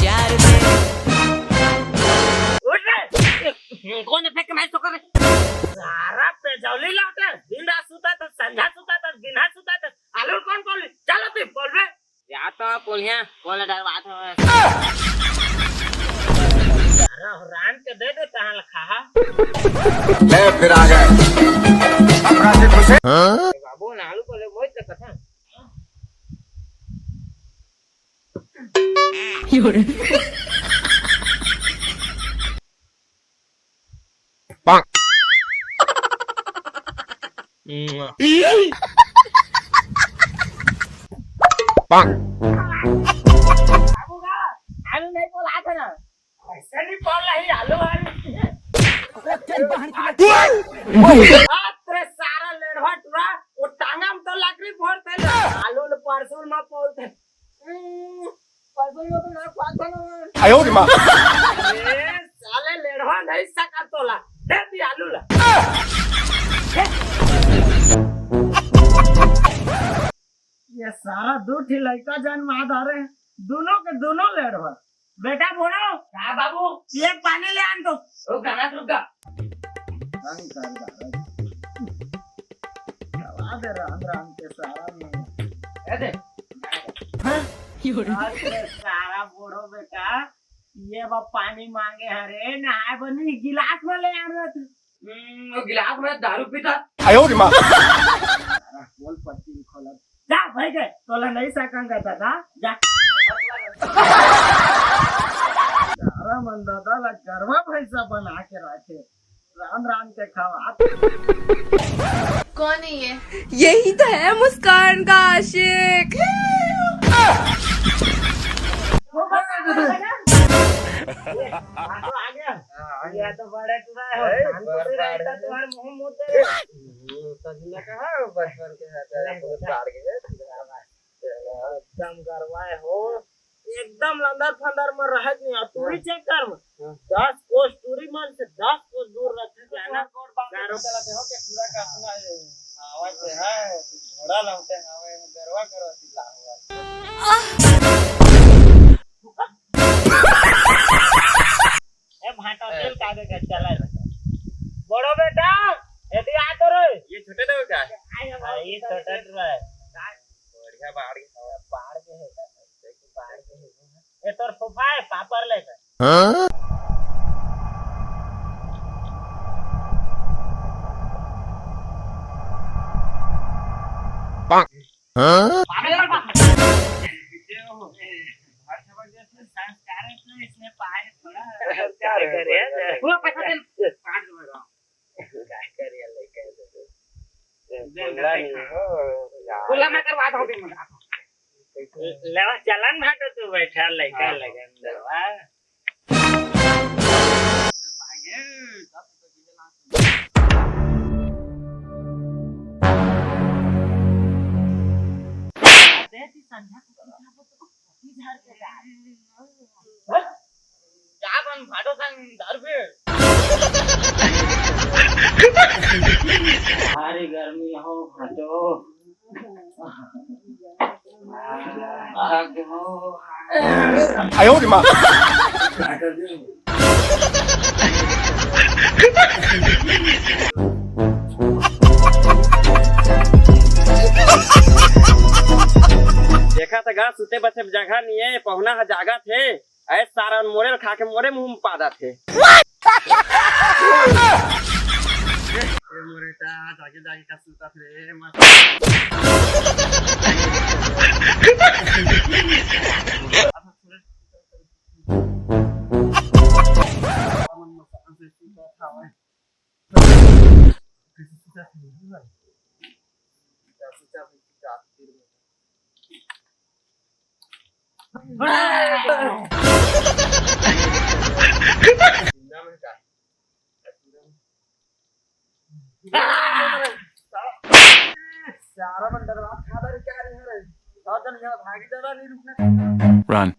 चार में। उठ रे कौन फेंक के मैच तो करे सारा पे जवली लावते दिन रात सुता तो संध्या सुता तो दिन हाथ सुता तो आलू कौन बोली चलो तू बोल रे या तो बोलिया कौन डरवात हो सारा रान के दे तहां लखा ले फिर आ गए अब राजी खुश है बाबू ने आलू बोले मोय त कथा योरे पांग पांग बाबू का आलू नहीं बोला था ना ऐसे नहीं बोल रही आलू अरे सारा लेढ़वा टुरा वो टांगा में तो लकड़ी फोड़ते आलू ने परसुल में पोलते परसुल में तो ना पाता ना आयो रे मां साले लेढ़वा नहीं सका तोला दे दी आलू ला ये सारा दूध ही लड़का जन्म आ रहे हैं दोनों के दोनों लेढ़वा बेटा बोलो क्या बाबू ये पानी ले आन दो रुक गाना रुक गा दे राम के सारा में दे सारा बोलो बेटा ये बा पानी मांगे हरे नहाए बनी गिलास में ले आन रहा वो गिलास में दारू पीता आयो रे मां बोल पट्टी खोला जा भाई के तोला नहीं सकंगा दादा जा सारा मन दादा ला गरवा भैंसा बना के रखे राम राम के खावा कौन है ये? यही तो है मुस्कान का आशिक। आ गया ये तो बड़े टुरा है रहता तुम्हारे मुंह मुंह ते सजना कहा बचपन के साथ बहुत बाढ़ गए एकदम गरवाए हो एकदम लंदर फंदर में रह नहीं तूरी चेक कर 10 कोस टूरी मन से 10 कोस दूर रखे जाना गारो चलाते हो के पूरा काटना है आवाज से है घोड़ा लौटे हवे में गरवा करो सिला हुआ ए भाटा तेल कादे का चला बड़ो बेटा यदि आ तो रे ये छोटे दो का ये छोटा रे बढ़िया बाड़ के है बाड़ के है ये तोर फुफा है पापर ले हां पांग हां इसमें पाए थोड़ा क्या करे वो पैसा दे 5 रुपए क्या करे लेके बोला मैं करवा दूं भी मत लेवा चलन भाटो तू बैठा लइका लगन दरवा भागे 10 देती संध्या को झाड़ के क्या बन भाटो संग दारू पे भारी गर्मी हो भाटो आयो रे मां देखा था गा सुते बसे जगह नहीं है पहुना का जागा थे ऐसे सारा मोरे खा के मोरे मुंह में पादा थे मोरेटा जागे जागे का सुता थे सारा बंदर बात खादा क्या रे है साधन यहाँ भागी दादा नहीं रुकना Run.